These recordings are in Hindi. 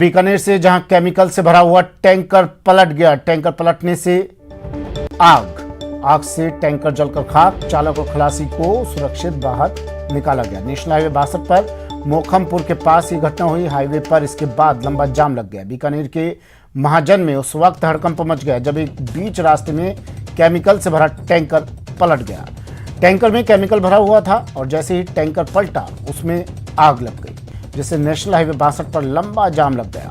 बीकानेर से जहां केमिकल से भरा हुआ टैंकर पलट गया। टैंकर पलटने से आग से टैंकर जलकर खाक। चालक और खलासी को सुरक्षित बाहर निकाला गया। नेशनल हाईवे 62 पर मोखमपुर के पास ये घटना हुई। हाईवे पर इसके बाद लंबा जाम लग गया। बीकानेर के महाजन में उस वक्त हड़कंप मच गया जब एक बीच रास्ते में केमिकल से भरा टैंकर पलट गया। टैंकर में केमिकल भरा हुआ था और जैसे ही टैंकर पलटा उसमें आग लग गई, जिससे नेशनल हाईवे 62 पर लंबा जाम लग गया।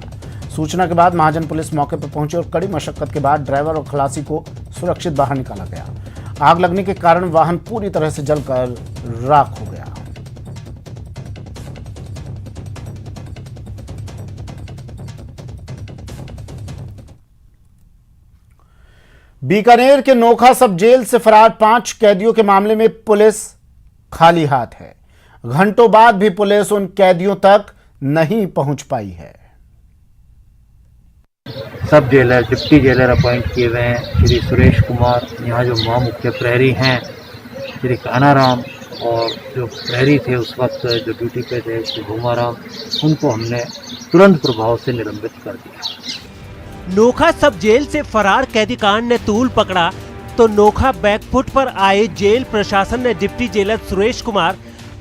सूचना के बाद महाजन पुलिस मौके पर पहुंची और कड़ी मशक्कत के बाद ड्राइवर और खलासी को सुरक्षित बाहर निकाला गया। आग लगने के कारण वाहन पूरी तरह से जलकर राख हो गया। बीकानेर के नोखा सब जेल से फरार 5 कैदियों के मामले में पुलिस खाली हाथ है। घंटों बाद भी पुलिस उन कैदियों तक नहीं पहुंच पाई है। सब जेलर डिप्टी जेलर अपॉइंट किए हुए हैं श्री सुरेश कुमार। यहाँ जो महामुख्य प्रहरी हैं श्री कानाराम और जो प्रहरी थे उस वक्त जो ड्यूटी पे थे श्री भूमाराम, उनको हमने तुरंत प्रभाव से निलंबित कर दिया। नोखा सब जेल से फरार कैदी कांड ने तूल पकड़ा तो नोखा बैकफुट पर आए जेल प्रशासन ने डिप्टी जेलर सुरेश कुमार,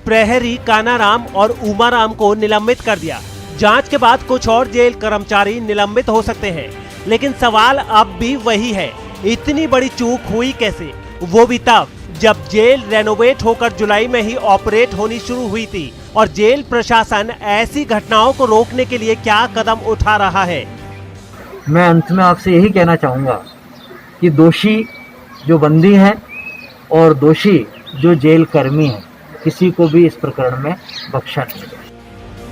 प्रहरी कानाराम और उमाराम को निलंबित कर दिया। जांच के बाद कुछ और जेल कर्मचारी निलंबित हो सकते हैं, लेकिन सवाल अब भी वही है, इतनी बड़ी चूक हुई कैसे, वो भी तब जब जेल रेनोवेट होकर जुलाई में ही ऑपरेट होनी शुरू हुई थी। और जेल प्रशासन ऐसी घटनाओं को रोकने के लिए क्या कदम उठा रहा है। मैं अंत में आपसे यही कहना चाहूँगा कि दोषी जो बंदी हैं और दोषी जो जेल कर्मी हैं, किसी को भी इस प्रकरण में बख्शा नहीं।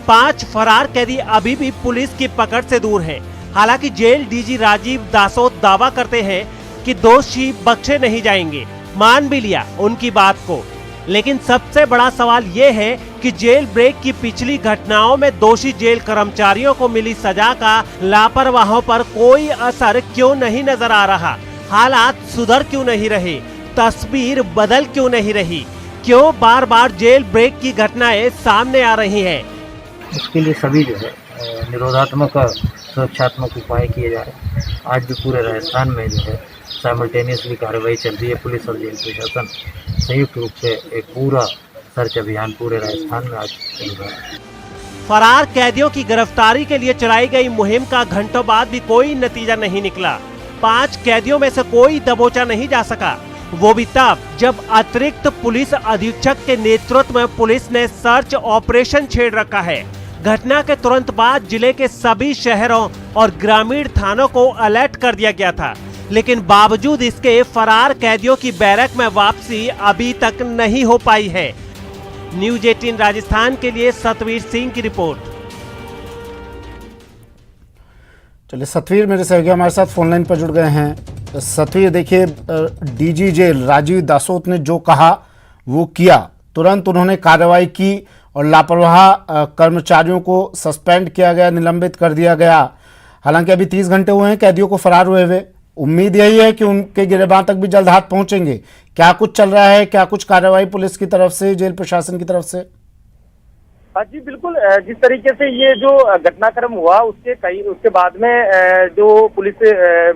5 फरार कैदी अभी भी पुलिस की पकड़ से दूर हैं। हालांकि जेल डीजी राजीव दासोत दावा करते हैं कि दोषी बख्शे नहीं जाएंगे। मान भी लिया उनकी बात को, लेकिन सबसे बड़ा सवाल ये है कि जेल ब्रेक की पिछली घटनाओं में दोषी जेल कर्मचारियों को मिली सजा का लापरवाहों पर कोई असर क्यों नहीं नजर आ रहा। हालात सुधर क्यों नहीं रहे, तस्वीर बदल क्यों नहीं रही, क्यों बार बार जेल ब्रेक की घटनाएं सामने आ रही हैं। उसके लिए सभी जो है निरोधात्मक सुरक्षात्मक उपाय किए जा रहे हैं। आज भी पूरे राजस्थान में जो है साइमल्टेनियसली कार्रवाई चल रही है। पुलिस और जेल प्रशासन संयुक्त रूप से एक पूरा सर्च अभियान पूरे राजस्थान में आज चल रहा है। फरार कैदियों की गिरफ्तारी के लिए चलाई गई मुहिम का घंटों बाद भी कोई नतीजा नहीं निकला। 5 कैदियों में से कोई दबोचा नहीं जा सका, वो भी तब जब अतिरिक्त पुलिस अधीक्षक के नेतृत्व में पुलिस ने सर्च ऑपरेशन छेड़ रखा है। घटना के तुरंत बाद जिले के सभी शहरों और ग्रामीण थानों को अलर्ट कर दिया गया था, लेकिन बावजूद इसके फरार कैदियों की बैरक में वापसी अभी तक नहीं हो पाई है। न्यूज 18 राजस्थान के लिए सतवीर सिंह की रिपोर्ट। चलिए सतवीर मेरे सहयोगी हमारे साथ फोनलाइन पर जुड़ गए हैं। सतवीर देखिए, डीजी जेल राजीव दासोत ने जो कहा वो किया, तुरंत उन्होंने कार्रवाई की और लापरवाह कर्मचारियों को सस्पेंड किया गया, निलंबित कर दिया गया। हालांकि अभी 30 घंटे हुए हैं कैदियों को फरार हुए हुए। उम्मीद यही है कि उनके गिरबान तक भी जल्द हाथ पहुंचेंगे। क्या कुछ चल रहा है, क्या कुछ कार्रवाई पुलिस की तरफ से, जेल प्रशासन की तरफ से? जी बिल्कुल, जिस तरीके से ये जो घटनाक्रम हुआ उसके बाद में जो पुलिस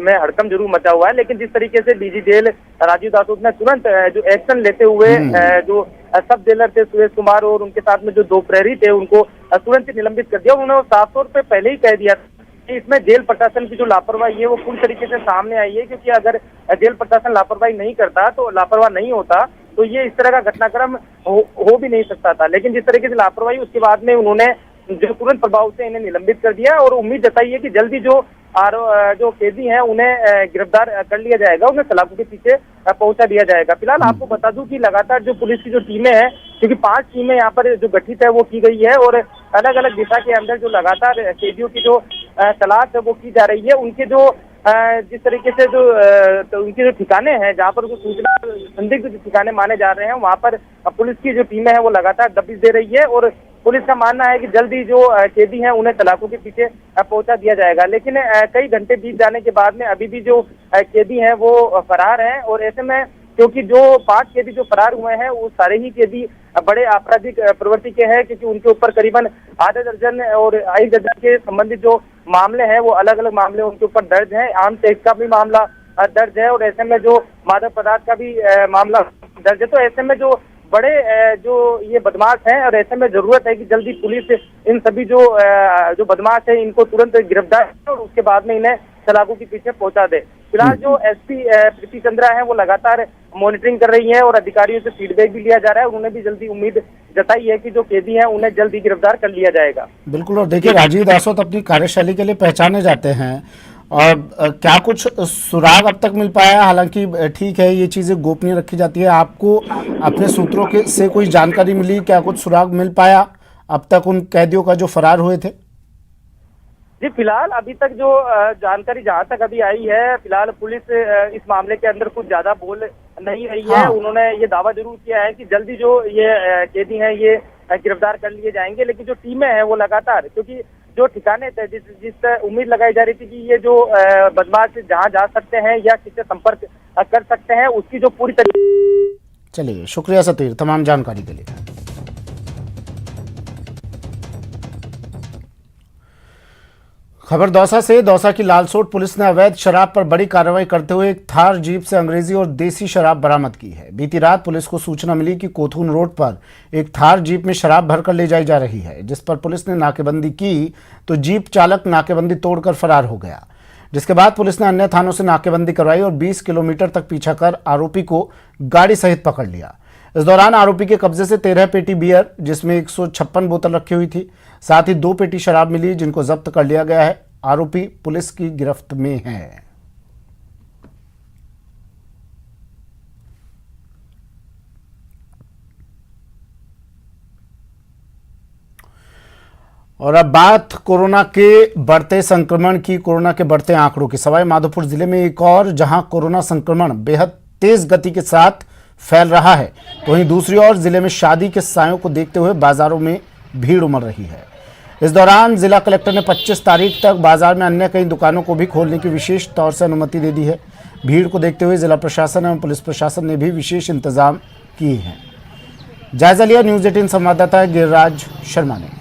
में हड़कंप जरूर मचा हुआ है, लेकिन जिस तरीके से डीजी जेल राजीव दासोत ने तुरंत जो एक्शन लेते हुए जो सब जेलर थे सुरेश कुमार और उनके साथ में जो 2 प्रहरी थे उनको तुरंत ही निलंबित कर दिया। उन्होंने साफ तौर पे पहले ही कह दिया कि इसमें जेल प्रशासन की जो लापरवाही है वो पूरी तरीके से सामने आई है, क्योंकि अगर जेल प्रशासन लापरवाही नहीं करता, तो लापरवाह नहीं होता, तो ये इस तरह का घटनाक्रम हो भी नहीं सकता था। लेकिन जिस तरीके से लापरवाही, उसके बाद में उन्होंने जो तुरंत प्रभाव से इन्हें निलंबित कर दिया और उम्मीद जताई है कि जल्दी जो कैदी हैं उन्हें गिरफ्तार कर लिया जाएगा, उन्हें सलाखों के पीछे पहुंचा दिया जाएगा। फिलहाल आपको बता दूं कि लगातार जो पुलिस की जो टीमें हैं, क्योंकि 5 टीमें यहाँ पर जो गठित है वो की गई है और अलग अलग दिशा के अंदर जो लगातार कैदियों की जो तलाश है वो की जा रही है। उनके जो जिस तरीके से तो उनके जो ठिकाने हैं, जहाँ पर सूचना संदिग्ध जो ठिकाने माने जा रहे हैं, वहाँ पर पुलिस की जो टीमें हैं वो लगातार दबिश दे रही है और पुलिस का मानना है कि जल्दी जो कैदी हैं उन्हें सलाखों के पीछे पहुंचा दिया जाएगा। लेकिन कई घंटे बीत जाने के बाद में अभी भी जो कैदी हैं वो फरार हैं और ऐसे में क्योंकि जो 5 कैदी जो फरार हुए हैं वो सारे ही कैदी बड़े आपराधिक प्रवृत्ति के हैं, क्योंकि उनके ऊपर करीबन आधे दर्जन और 1 दर्जन के संबंधित जो मामले हैं वो अलग अलग मामले उनके ऊपर दर्ज हैं। आर्म टैक्स का भी मामला दर्ज है और ऐसे में जो मादक पदार्थ का भी मामला दर्ज है। तो ऐसे में जो बड़े जो ये बदमाश हैं और ऐसे में जरूरत है कि जल्दी पुलिस इन सभी जो बदमाश है इनको तुरंत गिरफ्तार करे और उसके बाद में इन्हें सलाखों के पीछे पहुंचा दे। फिलहाल जो एसपी प्रीति चंद्रा है वो लगातार मॉनिटरिंग कर रही है और अधिकारियों से फीडबैक भी लिया जा रहा है। उन्होंने भी जल्दी उम्मीद जताई है कि जो कैदी हैं उन्हें जल्दी गिरफ्तार कर लिया जाएगा। बिल्कुल। और देखिए, राजीव दासोत अपनी कार्यशैली के लिए पहचाने जाते हैं और क्या कुछ सुराग अब तक मिल पाया? हालांकि ठीक है, ये चीजें गोपनीय रखी जाती है। आपको अपने सूत्रों से कोई जानकारी मिली? क्या कुछ सुराग मिल पाया अब तक उन कैदियों का जो फरार हुए थे? जी, फिलहाल अभी तक जो जानकारी जहां तक अभी आई है, फिलहाल पुलिस इस मामले के अंदर कुछ ज्यादा बोल नहीं रही है। उन्होंने ये दावा जरूर किया है कि जल्दी जो ये कैदी हैं ये गिरफ्तार कर लिए जाएंगे, लेकिन जो टीमें हैं वो लगातार, क्योंकि जो ठिकाने थे जिस उम्मीद लगाई जा रही थी कि ये जो बदमाश जहां जा सकते हैं या किससे संपर्क कर सकते हैं, उसकी जो पूरी तरीके। चलिए, शुक्रिया सतीर तमाम जानकारी के लिए। खबर दौसा से। दौसा की लालसोट पुलिस ने अवैध शराब पर बड़ी कार्रवाई करते हुए एक थार जीप से अंग्रेजी और देसी शराब बरामद की है। बीती रात पुलिस को सूचना मिली कि कोथून रोड पर एक थार जीप में शराब भरकर ले जाई जा रही है, जिस पर पुलिस ने नाकेबंदी की तो जीप चालक नाकेबंदी तोड़कर फरार हो गया, जिसके बाद पुलिस ने अन्य थानों से नाकेबंदी करवाई और 20 किलोमीटर तक पीछा कर आरोपी को गाड़ी सहित पकड़ लिया। इस दौरान आरोपी के कब्जे से 13 पेटी बियर, जिसमें 156 बोतल रखी हुई थी, साथ ही 2 पेटी शराब मिली, जिनको जब्त कर लिया गया है। आरोपी पुलिस की गिरफ्त में है। और अब बात कोरोना के बढ़ते संक्रमण की, कोरोना के बढ़ते आंकड़ों की। सवाई माधोपुर जिले में एक और जहां कोरोना संक्रमण बेहद तेज गति के साथ फैल रहा है, तो वहीं दूसरी ओर जिले में शादी के सायों को देखते हुए बाजारों में भीड़ उमड़ रही है। इस दौरान जिला कलेक्टर ने 25 तारीख तक बाजार में अन्य कई दुकानों को भी खोलने की विशेष तौर से अनुमति दे दी है। भीड़ को देखते हुए जिला प्रशासन एवं पुलिस प्रशासन ने भी विशेष इंतजाम किए हैं। जायजा लिया न्यूज़ 18 संवाददाता गिरिराज शर्मा ने।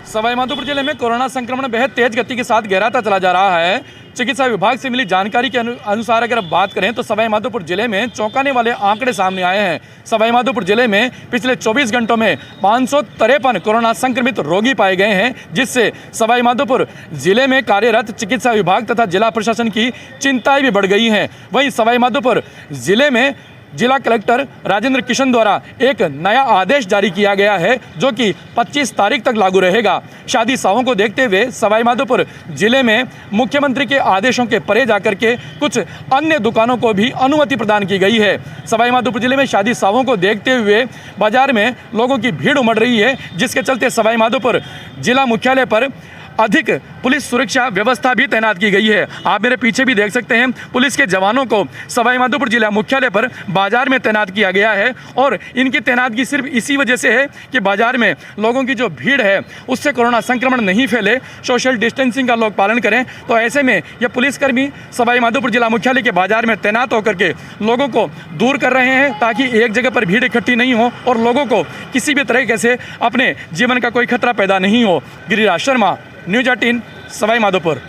सवाई माधोपुर जिले में कोरोना संक्रमण बेहद तेज गति के साथ गहराता चला जा रहा है। चिकित्सा विभाग से मिली जानकारी के अनुसार अगर बात करें तो सवाई माधोपुर जिले में चौंकाने वाले आंकड़े सामने आए हैं। सवाई माधोपुर जिले में पिछले 24 घंटों में 553 कोरोना संक्रमित रोगी पाए गए हैं, जिससे सवाई माधोपुर जिले में कार्यरत चिकित्सा विभाग तथा जिला प्रशासन की चिंताएं भी बढ़ गई हैं। वहीं सवाई माधोपुर जिले में जिला कलेक्टर राजेंद्र किशन द्वारा एक नया आदेश जारी किया गया है, जो कि 25 तारीख तक लागू रहेगा। शादी सावों को देखते हुए सवाई माधोपुर जिले में मुख्यमंत्री के आदेशों के परे जाकर के कुछ अन्य दुकानों को भी अनुमति प्रदान की गई है। सवाई माधोपुर जिले में शादी सावों को देखते हुए बाजार में लोगों की भीड़ उमड़ रही है, जिसके चलते सवाई माधोपुर जिला मुख्यालय पर अधिक पुलिस सुरक्षा व्यवस्था भी तैनात की गई है। आप मेरे पीछे भी देख सकते हैं, पुलिस के जवानों को सवाई माधोपुर जिला मुख्यालय पर बाजार में तैनात किया गया है और इनकी तैनातगी सिर्फ इसी वजह से है कि बाजार में लोगों की जो भीड़ है उससे कोरोना संक्रमण नहीं फैले, सोशल डिस्टेंसिंग का लोग पालन करें। तो ऐसे में ये पुलिसकर्मी सवाई माधोपुर जिला मुख्यालय के बाजार में तैनात होकर के लोगों को दूर कर रहे हैं, ताकि एक जगह पर भीड़ इकट्ठी नहीं हो और लोगों को किसी भी तरीके से अपने जीवन का कोई खतरा पैदा नहीं हो। गिरिराज शर्मा, न्यूज़ 18 सवाई माधोपुर।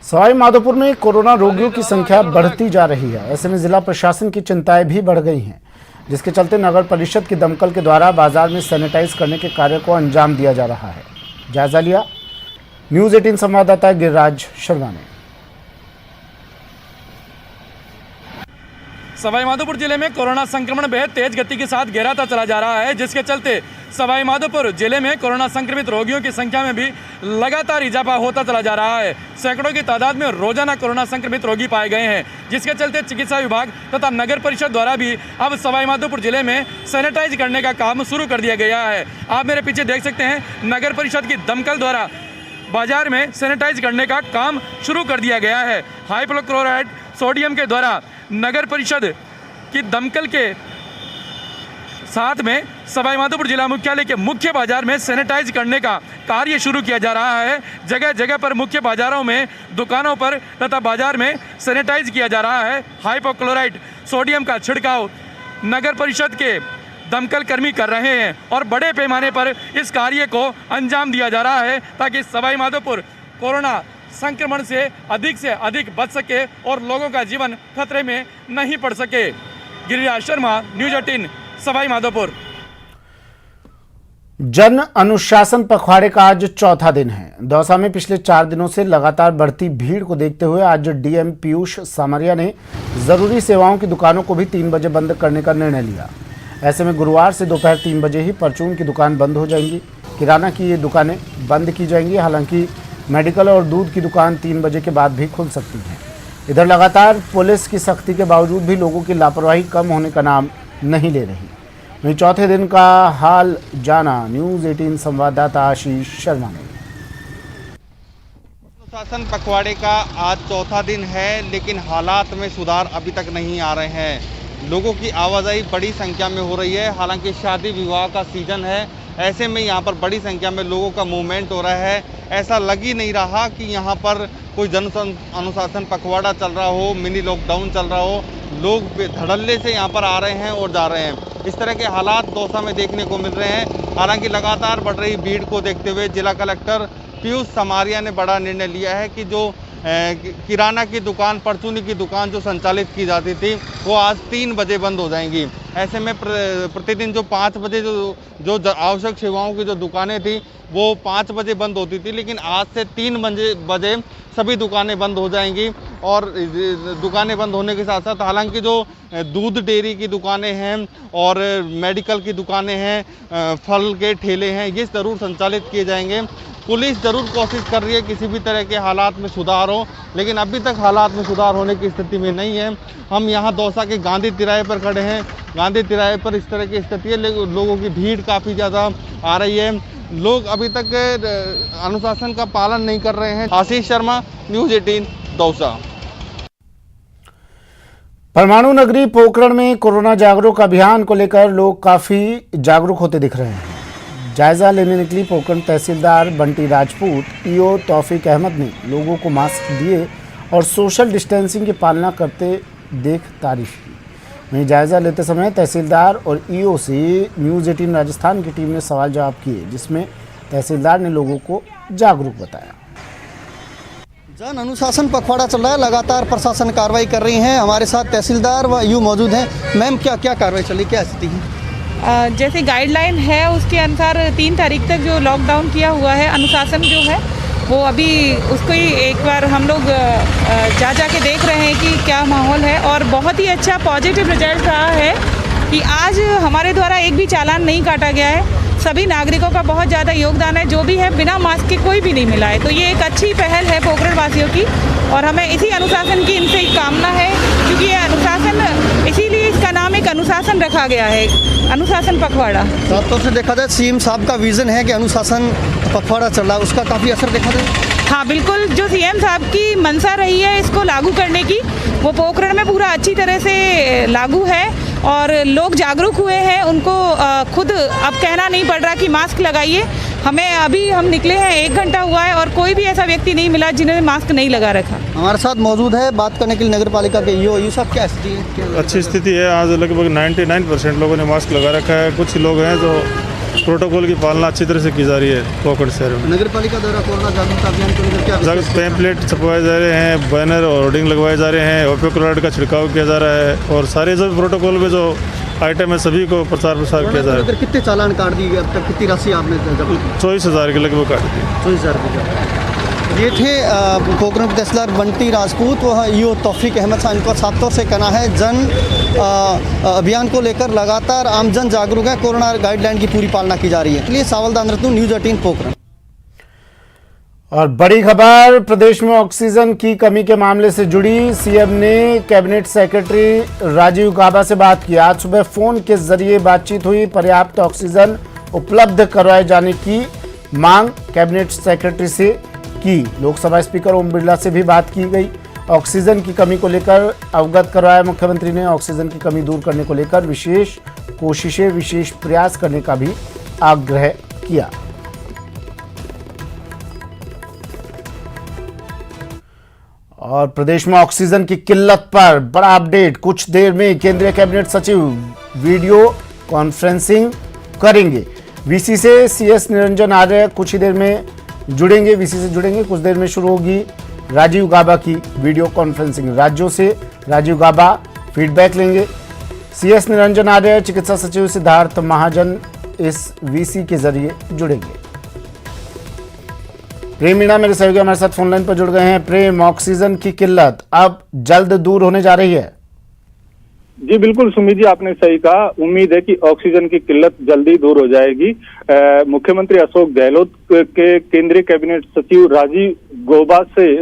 सवाई माधोपुर में कोरोना रोगियों की संख्या बढ़ती जा रही है। ऐसे में जिला प्रशासन की चिंताएं भी बढ़ गई हैं, जिसके चलते नगर परिषद की दमकल के द्वारा बाजार में सैनिटाइज करने के कार्य को अंजाम दिया जा रहा है। जायजा लिया न्यूज़ 18 संवाददाता गिरिराज शर्मा ने। सवाई माधोपुर जिले में कोरोना संक्रमण बेहद तेज गति के साथ गहराता चला जा रहा है, जिसके चलते सवाई माधोपुर जिले में कोरोना संक्रमित रोगियों की संख्या में भी लगातार इजाफा होता चला जा रहा है। सैकड़ों की तादाद में रोजाना कोरोना संक्रमित रोगी पाए गए हैं, जिसके चलते चिकित्सा विभाग तथा नगर परिषद द्वारा भी अब सवाई माधोपुर जिले में सैनिटाइज करने का काम शुरू कर दिया गया है। आप मेरे पीछे देख सकते हैं, नगर परिषद की दमकल द्वारा बाजार में सैनिटाइज करने का काम शुरू कर दिया गया है। हाइपोक्लोराइड सोडियम के द्वारा नगर परिषद की दमकल के साथ में सवाई माधोपुर जिला मुख्यालय के मुख्य बाजार में सैनिटाइज करने का कार्य शुरू किया जा रहा है। जगह जगह पर मुख्य बाजारों में, दुकानों पर तथा बाजार में सैनिटाइज किया जा रहा है। हाइपोक्लोराइट सोडियम का छिड़काव नगर परिषद के दमकल कर्मी कर रहे हैं और बड़े पैमाने पर इस कार्य को अंजाम दिया जा रहा है ताकि सवाई माधोपुर कोरोना संक्रमण से अधिक बच सके और लोगों का जीवन खतरे में नहीं पड़ सके। गिरिराज शर्मा, न्यूज़ 18, सवाई माधोपुर। जन अनुशासन पखवाड़े का आज चौथा दिन है। दौसा में पिछले 4 दिनों से लगातार बढ़ती भीड़ को देखते हुए आज डीएम पीयूष सामरिया ने जरूरी सेवाओं की दुकानों को भी 3 बजे बंद करने का निर्णय लिया। ऐसे में गुरुवार से दोपहर 3 बजे ही परचून की दुकान बंद हो जाएंगी। किराना की ये दुकानें बंद की जाएंगी। हालांकि मेडिकल और दूध की दुकान 3 बजे के बाद भी खुल सकती हैं। इधर लगातार पुलिस की सख्ती के बावजूद भी लोगों की लापरवाही कम होने का नाम नहीं ले रही। वहीं चौथे दिन का हाल जाना न्यूज़ 18 संवाददाता आशीष शर्मा ने। अनुशासन पखवाड़े का आज चौथा दिन है, लेकिन हालात में सुधार अभी तक नहीं आ रहे हैं। लोगों की आवाजाही बड़ी संख्या में हो रही है। हालांकि शादी विवाह का सीजन है, ऐसे में यहाँ पर बड़ी संख्या में लोगों का मूवमेंट हो रहा है। ऐसा लग ही नहीं रहा कि यहाँ पर कोई जन अनुशासन पखवाड़ा चल रहा हो, मिनी लॉकडाउन चल रहा हो। लोग धड़ल्ले से यहाँ पर आ रहे हैं और जा रहे हैं। इस तरह के हालात दौसा में देखने को मिल रहे हैं। हालांकि लगातार बढ़ रही भीड़ को देखते हुए जिला कलेक्टर पीयूष सामरिया ने बड़ा निर्णय लिया है कि जो किराना की दुकान, परचूनी की दुकान जो संचालित की जाती थी वो आज 3 बजे बंद हो जाएंगी। ऐसे में प्रतिदिन जो 5 बजे जो आवश्यक सेवाओं की जो दुकानें थी वो 5 बजे बंद होती थी, लेकिन आज से 3 बजे सभी दुकानें बंद हो जाएंगी। और दुकानें बंद होने के साथ साथ हालांकि जो दूध डेयरी की दुकानें हैं और मेडिकल की दुकानें हैं, फल के ठेले हैं, ये ज़रूर संचालित किए जाएंगे। पुलिस ज़रूर कोशिश कर रही है किसी भी तरह के हालात में सुधार हो, लेकिन अभी तक हालात में सुधार होने की स्थिति में नहीं है। हम यहाँ दौसा के गांधी तिराहे पर खड़े हैं। गांधी तिराहे पर इस तरह की स्थिति है, लोगों की भीड़ काफ़ी ज़्यादा आ रही है। लोग अभी तक अनुशासन का पालन नहीं कर रहे हैं। आशीष शर्मा, न्यूज़ 18, दौसा। परमाणु नगरी पोखरण में कोरोना जागरूक अभियान को लेकर लोग काफी जागरूक होते दिख रहे हैं। जायजा लेने निकली पोखरण तहसीलदार बंटी राजपूत, ईओ तौफीक अहमद ने लोगों को मास्क दिए और सोशल डिस्टेंसिंग की पालना करते देख तारीफ की। वहीं जायजा लेते समय तहसीलदार और ईओ से न्यूज़ 18 राजस्थान की टीम ने सवाल जवाब किए, जिसमें तहसीलदार ने लोगों को जागरूक बताया। जन अनुशासन पखवाड़ा चल रहा है, लगातार प्रशासन कार्रवाई कर रही है। हमारे साथ तहसीलदार व ईओ मौजूद हैं। मैम, क्या क्या कार्रवाई चल रही, क्या स्थिति है? जैसे गाइडलाइन है उसके अनुसार 3 तारीख तक जो लॉकडाउन किया हुआ है, अनुशासन जो है वो अभी उसको ही एक बार हम लोग जा के देख रहे हैं कि क्या माहौल है। और बहुत ही अच्छा पॉजिटिव रिजल्ट रहा है कि आज हमारे द्वारा एक भी चालान नहीं काटा गया है। सभी नागरिकों का बहुत ज़्यादा योगदान है, जो भी है बिना मास्क के कोई भी नहीं मिला है। तो ये एक अच्छी पहल है पोखरण वासियों की और हमें इसी अनुशासन की इनसे कामना है, क्योंकि ये अनुशासन, इसीलिए इसका नाम एक अनुशासन रखा गया है, अनुशासन पखवाड़ा। साफ तौर से देखा जाए सीएम साहब का विजन है कि अनुशासन पखवाड़ा चल रहा है, उसका काफ़ी असर देखा जाए। हाँ बिल्कुल, जो सीएम साहब की मंशा रही है इसको लागू करने की, वो पोखरण में पूरा अच्छी तरह से लागू है और लोग जागरूक हुए हैं। उनको खुद अब कहना नहीं पड़ रहा कि मास्क लगाइए। हमें अभी हम निकले हैं 1 घंटा हुआ है और कोई भी ऐसा व्यक्ति नहीं मिला जिन्होंने मास्क नहीं लगा रखा। हमारे साथ मौजूद है बात करने के लिए नगर पालिका के ईओ साहब, क्या स्थिति है? अच्छी स्थिति है। आज लगभग 99% लोगों ने मास्क लगा रखा है। कुछ लोग हैं जो प्रोटोकॉल की पालना अच्छी तरह से की जा रही है पोखरण शहर में। नगर पालिका द्वारा कोरोना जागरूकता अभियान को लेकर क्या पैम्पलेट छपवाए जा रहे हैं, बैनर और होर्डिंग लगवाए जा रहे हैं, हाइपोक्लोराइट का छिड़काव किया जा रहा है और सारे जो प्रोटोकॉल में जो आइटम है सभी को प्रचार प्रसार किया जा रहा है। कितने चालान काट दिए अब तक, कितनी राशि आपने? 24,000 के लगभग काट दी। 24,000 ये थे पोखरण तहसीलदार बंटी राजपूत, वह ईओ तौफीक अहमद साहब। इनका साफ तौर से कहना है जन अभियान को लेकर लगातार आमजन जागरूक है, कोरोना गाइडलाइन की पूरी पालना की जा रही है। इसलिए सावलदान रतन, न्यूज़ 18 पोखरण। और बड़ी खबर, प्रदेश में ऑक्सीजन की कमी के मामले से जुड़ी सीएम ने कैबिनेट सेक्रेटरी राजीव गाबा से बात की। आज सुबह फोन के जरिए बातचीत हुई। पर्याप्त ऑक्सीजन उपलब्ध करवाए जाने की मांग कैबिनेट सेक्रेटरी से की। लोकसभा स्पीकर ओम बिरला से भी बात की गई। ऑक्सीजन की कमी को लेकर अवगत करवाया मुख्यमंत्री ने। ऑक्सीजन की कमी दूर करने को लेकर विशेष कोशिशें विशेष प्रयास करने का भी आग्रह किया। और प्रदेश में ऑक्सीजन की किल्लत पर बड़ा अपडेट। कुछ देर में केंद्रीय कैबिनेट सचिव वीडियो कॉन्फ्रेंसिंग करेंगे। वीसी से सीएस निरंजन आर्य कुछ ही देर में जुड़ेंगे, वीसी से जुड़ेंगे। कुछ देर में शुरू होगी राजीव गाबा की वीडियो कॉन्फ्रेंसिंग। राज्यों से राजीव गाबा फीडबैक लेंगे। सीएस निरंजन आर्य, चिकित्सा सचिव सिद्धार्थ महाजन इस वीसी के जरिए जुड़ेंगे। प्रेम मीणा मेरे सहयोगी हमारे साथ फोनलाइन पर जुड़ गए हैं। प्रेम, ऑक्सीजन की किल्लत अब जल्द दूर होने जा रही है। जी बिल्कुल सुमित जी, आपने सही कहा। उम्मीद है कि ऑक्सीजन की किल्लत जल्दी दूर हो जाएगी। मुख्यमंत्री अशोक गहलोत के केंद्रीय कैबिनेट सचिव राजीव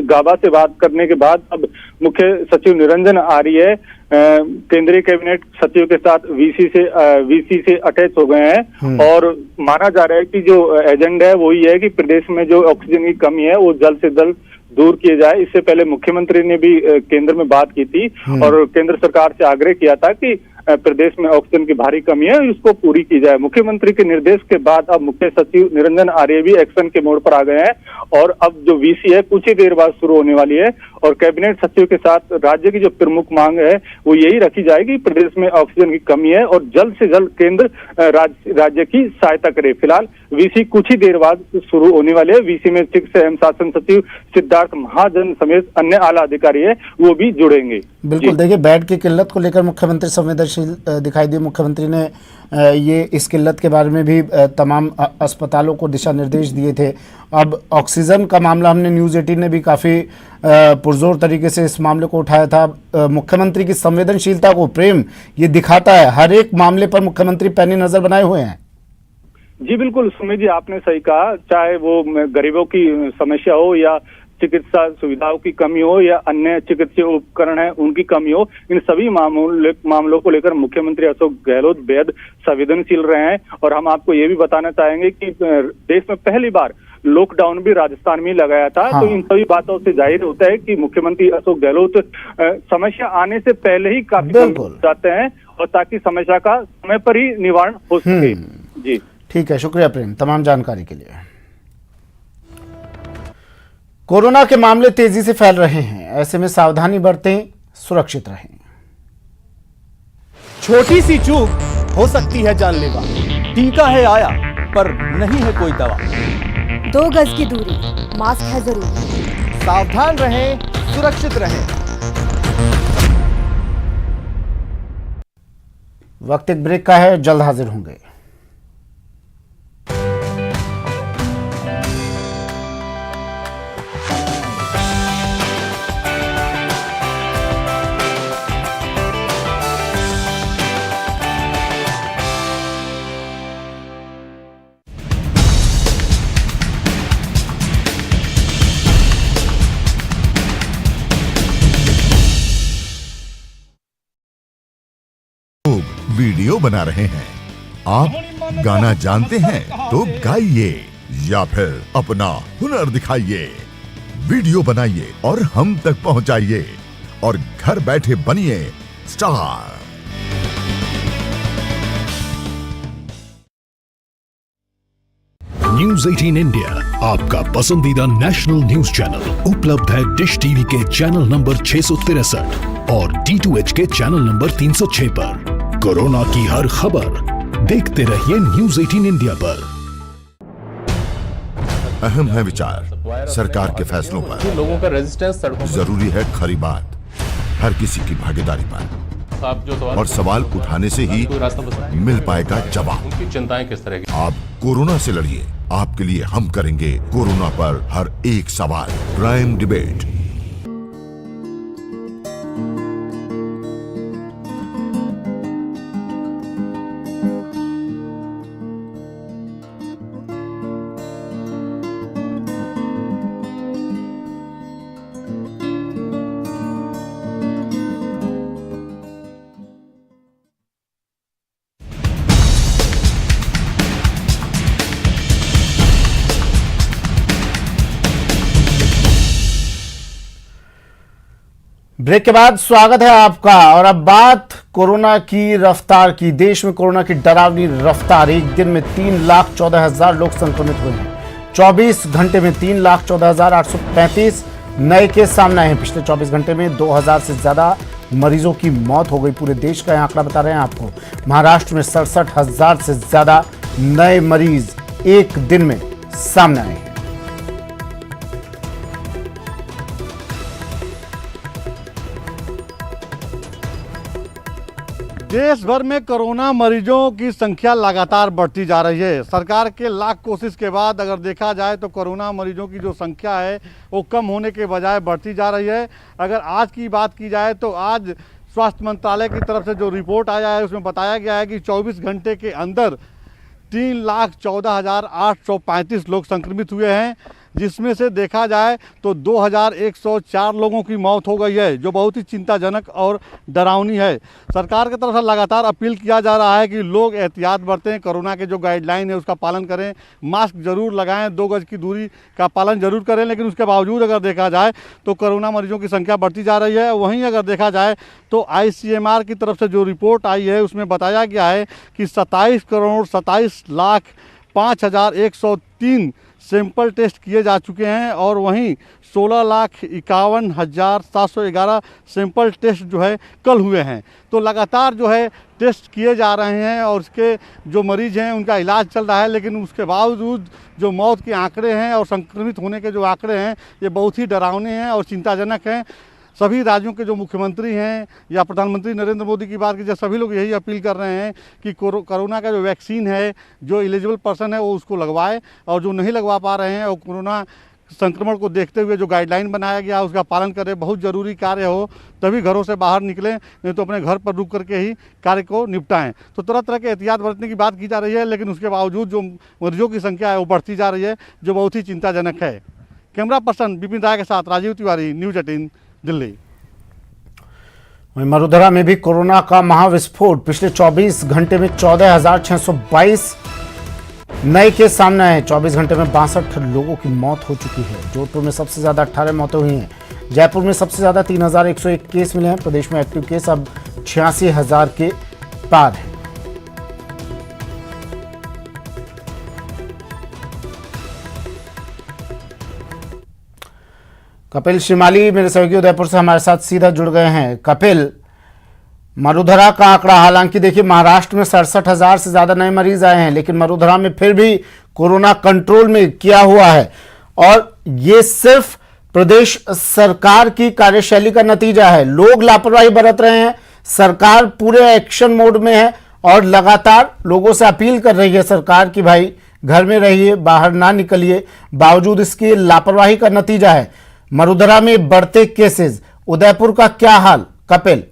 गाबा से बात करने के बाद अब मुख्य सचिव निरंजन आर्य केंद्रीय कैबिनेट सचिव के साथ वीसी से अटैच हो गए हैं और माना जा रहा है कि जो एजेंडा है वही है कि प्रदेश में जो ऑक्सीजन की कमी है वो जल्द से जल्द दूर किए जाए। इससे पहले मुख्यमंत्री ने भी केंद्र में बात की थी और केंद्र सरकार से आग्रह किया था कि प्रदेश में ऑक्सीजन की भारी कमी है, उसको पूरी की जाए। मुख्यमंत्री के निर्देश के बाद अब मुख्य सचिव निरंजन आर्य भी एक्शन के मोड पर आ गए हैं और अब जो वीसी है कुछ ही देर बाद शुरू होने वाली है और कैबिनेट सचिव के साथ राज्य की जो प्रमुख मांग है वो यही रखी जाएगी, प्रदेश में ऑक्सीजन की कमी है और जल्द से जल्द केंद्र राज्य की सहायता करे। फिलहाल वीसी कुछ ही देर बाद शुरू होने वाले है। वीसी में चिकित्सा एवं शासन सचिव सिद्धार्थ महाजन समेत अन्य आला अधिकारी है वो भी जुड़ेंगे। बिल्कुल, देखिए बेड की किल्लत को लेकर मुख्यमंत्री संवेदनशील दिखाई दिए। मुख्यमंत्री ने ये इस किल्लत के बारे में भी तमाम अस्पतालों को दिशा निर्देश दिए थे। अब ऑक्सीजन का मामला हमने न्यूज़ 18 ने भी काफ़ी पुरजोर तरीके से इस मामले को उठाया था। मुख्यमंत्री की संवेदनशीलता को प्रेम ये दिखाता है, हर एक मामले पर मुख्यमंत्री पैनी नजर बनाए हुए हैं। जी बिल्कुल सुमित जी, आपने सही कहा। चाहे वो गरीबों की समस्या हो या चिकित्सा सुविधाओं की कमी हो या अन्य चिकित्सीय उपकरण है उनकी कमी हो, इन सभी मामलों को लेकर मुख्यमंत्री अशोक गहलोत बेहद संवेदनशील रहे हैं। और हम आपको ये भी बताना चाहेंगे कि देश में पहली बार लॉकडाउन भी राजस्थान में लगाया था। हाँ। तो इन सभी बातों से जाहिर होता है कि मुख्यमंत्री अशोक गहलोत समस्या आने से पहले ही काफी चाहते हैं और ताकि समस्या का समय पर ही निवारण हो सके। जी ठीक है, शुक्रिया प्रेम तमाम जानकारी के लिए। कोरोना के मामले तेजी से फैल रहे हैं, ऐसे में सावधानी बरतें, सुरक्षित रहें। छोटी सी चूक हो सकती है जानलेवा। टीका है आया पर नहीं है कोई दवा। 2 गज की दूरी, मास्क है जरूरी। सावधान रहें, सुरक्षित रहें। वक्त एक ब्रेक का है, जल्द हाजिर होंगे। वीडियो बना रहे हैं, आप गाना जानते हैं तो गाइए या फिर अपना हुनर दिखाइए। वीडियो बनाइए और हम तक पहुंचाइए और घर बैठे बनिए स्टार। न्यूज़ 18 इंडिया आपका पसंदीदा नेशनल न्यूज चैनल उपलब्ध है डिश टीवी के चैनल नंबर 663 और D2H के चैनल नंबर 306 पर। कोरोना की हर खबर देखते रहिए न्यूज़ 18 इंडिया पर। अहम है विचार सरकार के फैसलों पर, लोगों का रेजिस्टेंस जरूरी है खरी बात हर किसी की भागीदारी पर और सवाल उठाने से ही मिल पाएगा जवाब। उनकी चिंताएं किस तरह की? आप कोरोना से लड़िए, आपके लिए हम करेंगे कोरोना पर हर एक सवाल। Prime debate. ब्रेक के बाद स्वागत है आपका। और अब बात कोरोना की रफ्तार की। देश में कोरोना की डरावनी रफ्तार। एक दिन में 3,14,000 लोग संक्रमित हुए हैं। 24 घंटे में 3,14,835 नए केस सामने आए हैं। पिछले 24 घंटे में 2,000 से ज्यादा मरीजों की मौत हो गई। पूरे देश का आंकड़ा बता रहे हैं आपको। महाराष्ट्र में 67,000 से ज्यादा नए मरीज एक दिन में सामने आए हैं। देश भर में कोरोना मरीजों की संख्या लगातार बढ़ती जा रही है। सरकार के लाख कोशिश के बाद अगर देखा जाए तो कोरोना मरीजों की जो संख्या है वो कम होने के बजाय बढ़ती जा रही है। अगर आज की बात की जाए तो आज स्वास्थ्य मंत्रालय की तरफ से जो रिपोर्ट आया है उसमें बताया गया है कि 24 घंटे के अंदर 3,14,835 लोग संक्रमित हुए हैं, जिसमें से देखा जाए तो 2,104 लोगों की मौत हो गई है, जो बहुत ही चिंताजनक और डरावनी है। सरकार की तरफ से लगातार अपील किया जा रहा है कि लोग एहतियात बरतें, कोरोना के जो गाइडलाइन है उसका पालन करें, मास्क जरूर लगाएं, 2 गज की दूरी का पालन जरूर करें। लेकिन उसके बावजूद अगर देखा जाए तो कोरोना मरीजों की संख्या बढ़ती जा रही है। वहीं अगर देखा जाए तो ICMR की तरफ से जो रिपोर्ट आई है उसमें बताया गया है कि 27,27,05,103 सैंपल टेस्ट किए जा चुके हैं और वहीं 16,51,711 सैंपल टेस्ट जो है कल हुए हैं। तो लगातार जो है टेस्ट किए जा रहे हैं और उसके जो मरीज हैं उनका इलाज चल रहा है। लेकिन उसके बावजूद जो मौत के आंकड़े हैं और संक्रमित होने के जो आंकड़े हैं ये बहुत ही डरावने हैं और चिंताजनक हैं। सभी राज्यों के जो मुख्यमंत्री हैं या प्रधानमंत्री नरेंद्र मोदी की बात की जाए, सभी लोग यही अपील कर रहे हैं कि कोरोना का जो वैक्सीन है, जो एलिजिबल पर्सन है वो उसको लगवाए, और जो नहीं लगवा पा रहे हैं और कोरोना संक्रमण को देखते हुए जो गाइडलाइन बनाया गया उसका पालन करें। बहुत ज़रूरी कार्य हो तभी घरों से बाहर निकलें, नहीं तो अपने घर पर रुक करके ही कार्य को निपटाएं। तो तरह तरह के एहतियात बरतने की बात की जा रही है, लेकिन उसके बावजूद जो मरीजों की संख्या है वो बढ़ती जा रही है, जो बहुत ही चिंताजनक है। कैमरा पर्सन विपिन राय के साथ राजीव तिवारी, न्यूज़ 18 दिल्ली। मरुधरा में भी कोरोना का महाविस्फोट। पिछले 24 घंटे में 14,622 नए केस सामने आए हैं। 24 घंटे में 62 लोगों की मौत हो चुकी है। जोधपुर में सबसे ज्यादा 18 मौतें हुई हैं। जयपुर में सबसे ज्यादा 3,101 केस मिले हैं। प्रदेश में एक्टिव केस अब 86,000 के पार है। कपिल श्रीमाली मेरे सहयोगी उदयपुर से हमारे साथ सीधा जुड़ गए हैं। कपिल, मरुधरा का आंकड़ा, हालांकि देखिए महाराष्ट्र में 67,000 से ज्यादा नए मरीज आए हैं, लेकिन मरुधरा में फिर भी कोरोना कंट्रोल में किया हुआ है, और ये सिर्फ प्रदेश सरकार की कार्यशैली का नतीजा है। लोग लापरवाही बरत रहे हैं, सरकार पूरे एक्शन मोड में है और लगातार लोगों से अपील कर रही है सरकार कि भाई घर में रहिए, बाहर ना निकलिए। बावजूद इसकी लापरवाही का नतीजा है मरुधरा में बढ़ते केसेस। उदयपुर का क्या हाल कपिल?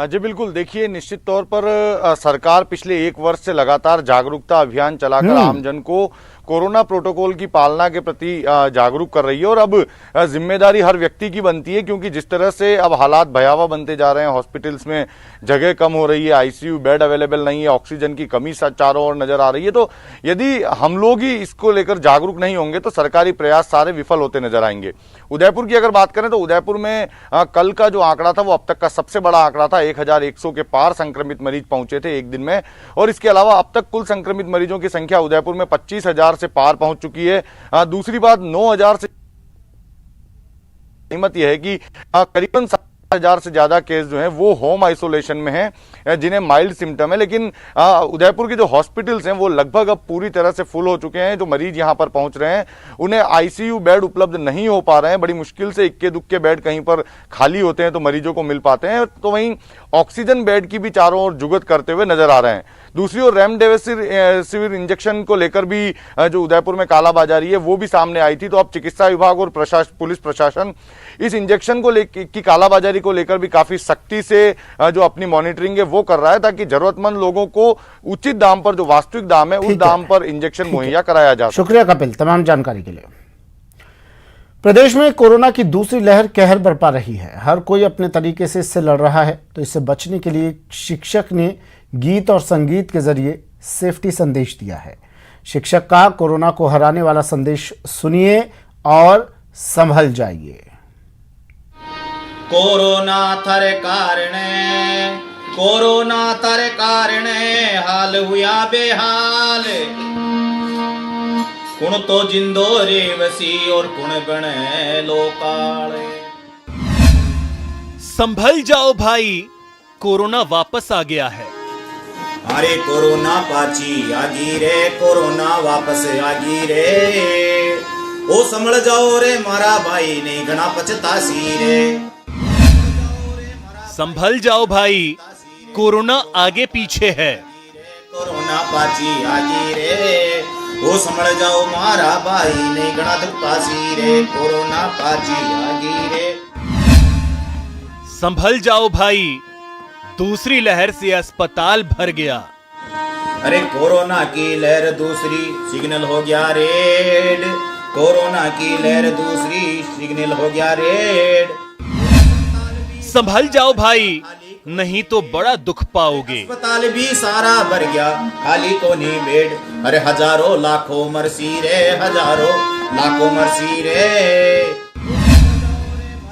जी बिल्कुल, देखिए निश्चित तौर पर सरकार पिछले 1 वर्ष से लगातार जागरूकता अभियान चलाकर आमजन को कोरोना प्रोटोकॉल की पालना के प्रति जागरूक कर रही है। और अब जिम्मेदारी हर व्यक्ति की बनती है, क्योंकि जिस तरह से अब हालात भयावह बनते जा रहे हैं, हॉस्पिटल्स में जगह कम हो रही है, ICU बेड अवेलेबल नहीं है, ऑक्सीजन की कमी चारों ओर नजर आ रही है। तो यदि हम लोग ही इसको लेकर जागरूक नहीं होंगे तो सरकारी प्रयास सारे विफल होते नजर आएंगे। उदयपुर की अगर बात करें तो उदयपुर में कल का जो आंकड़ा था वो अब तक का सबसे बड़ा आंकड़ा था। 1,100 के पार संक्रमित मरीज पहुंचे थे एक दिन में। और इसके अलावा अब तक कुल संक्रमित मरीजों की संख्या उदयपुर में 25,000 से पार पहुंच चुकी है। दूसरी बात, 9,000 से हिम्मत यह है कि करीबन 7,000 से ज्यादा केस जो हैं वो होम आइसोलेशन में हैं, जिन्हें माइल्ड सिम्टम है। लेकिन उदयपुर के जो हॉस्पिटल्स हैं वो लगभग अब पूरी तरह से फुल हो चुके हैं। जो मरीज यहां पर पहुंच रहे हैं उन्हें ICU बेड उपलब्ध नहीं हो पा रहे हैं। बड़ी मुश्किल से इक्के दुक्के बेड कहीं पर खाली होते हैं तो मरीजों को मिल पाते हैं। तो वहीं ऑक्सीजन बेड की भी चारों ओर जुगत करते हुए नजर आ रहे हैं। दूसरी ओर रेमडेसिविर इंजेक्शन को लेकर भी जो उदयपुर में कालाबाजारी है वो भी सामने आई थी। तो अब चिकित्सा विभाग और पुलिस प्रशासन इस इंजेक्शन को की कालाबाजारी को लेकर भी काफी सख्ती से जो अपनी मॉनिटरिंग है वो कर रहा है, ताकि जरूरतमंद लोगों को उचित दाम पर, जो वास्तविक दाम है उस दाम पर इंजेक्शन मुहैया कराया जा सके। शुक्रिया कपिल तमाम जानकारी के लिए। प्रदेश में कोरोना की दूसरी लहर कहर बरपा रही है। हर कोई अपने तरीके से इससे लड़ रहा है। तो इससे बचने के लिए शिक्षक ने गीत और संगीत के जरिए सेफ्टी संदेश दिया है। शिक्षक का कोरोना को हराने वाला संदेश सुनिए और संभल जाइए। कोरोना तर कारणे हाल हुआ बेहाल। कुण तो जिंदो रे वसी और कुण गणे लोकाले। संभल जाओ भाई, कोरोना वापस आ गया है। अरे कोरोना पाची आगी रे, कोरोना वापस आगी रे। ओ संभल जाओ रे मारा भाई, नहीं घना पछतासी रे। संभल जाओ भाई, कोरोना आगे पीछे है। कोरोना पाची आगी रे, ओ संभल जाओ मारा भाई, नहीं घना दुखपासी रे। कोरोना पाची आगी रे। संभल जाओ भाई, दूसरी लहर से अस्पताल भर गया। अरे कोरोना की लहर दूसरी, सिग्नल हो गया रेड। कोरोना की लहर दूसरी, सिग्नल हो गया रेड। संभल जाओ भाई, नहीं तो बड़ा दुख पाओगे। अस्पताल भी सारा भर गया, खाली तो नहीं बेड। अरे हजारों लाखों मरसी रे, हजारों लाखों मरसी रे।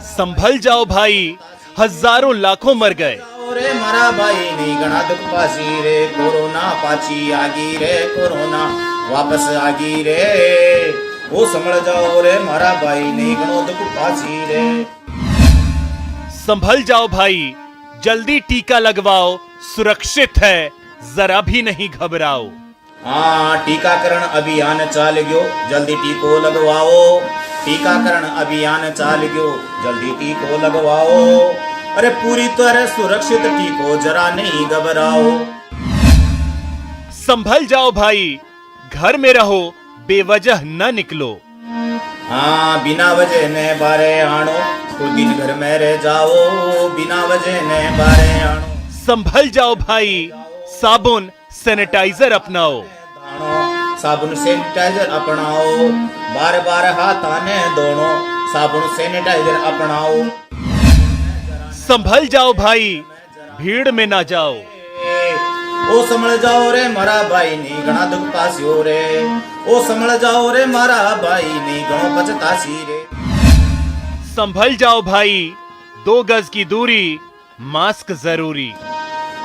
संभल जाओ भाई, हजारों लाखों मर गए। रे मरा भाई, नहीं गणा दुख पासी रे। कोरोना पाची आगी रे, कोरोना वापस आगी रे। वो संभल जाओ रे मरा भाई, नहीं गणो दुख पासी रे। संभल जाओ भाई, जल्दी टीका लगवाओ, सुरक्षित है, जरा भी नहीं घबराओ। हाँ, टीकाकरण अभियान चाल गयो, जल्दी टीको लगवाओ। टीकाकरण अभियान चाल गयो, जल्दी टीको लगवाओ। अरे पूरी तरह सुरक्षित टीको, जरा नहीं घबराओ। संभल जाओ भाई, घर में रहो, बेवजह न निकलो। हाँ, बिना वजह ने बारे आनो, कुछ दिन घर में रह जाओ। बिना वजह ने बारे आनो। संभल जाओ भाई, साबुन सैनिटाइजर अपनाओ। साबुन सैनिटाइजर अपनाओ, बार बार हाथ आने दोनों, साबुन सैनिटाइजर अपनाओ। संभल जाओ भाई, भीड़ में ना जाओ। ओ संभल जाओ रे मारा भाई, नहीं घना दुख पासियो रे। ओ संभल जाओ रे मारा भाई, नहीं घणो पछतासी रे। संभल जाओ भाई, 2 गज की दूरी, मास्क जरूरी।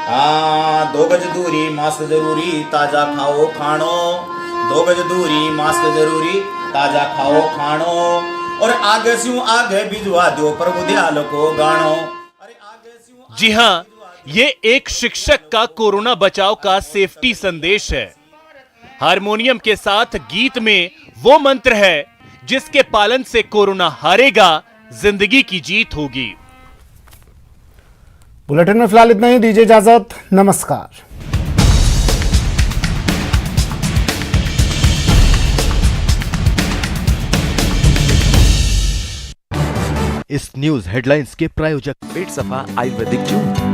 हाँ, 2 गज दूरी, मास्क जरूरी, ताजा खाओ खानो। 2 गज दूरी, मास्क जरूरी, ताजा खाओ खानो। और आगे से आगे भिजवा दो प्रभु दयाल को गानो। जी हाँ, ये एक शिक्षक का कोरोना बचाव का सेफ्टी संदेश है। हारमोनियम के साथ गीत में वो मंत्र है जिसके पालन से कोरोना हारेगा, जिंदगी की जीत होगी। बुलेटिन में फिलहाल इतना ही, दीजिए इजाजत, नमस्कार। इस न्यूज हेडलाइंस के प्रायोजक पेट सफा आयुर्वेदिक जून।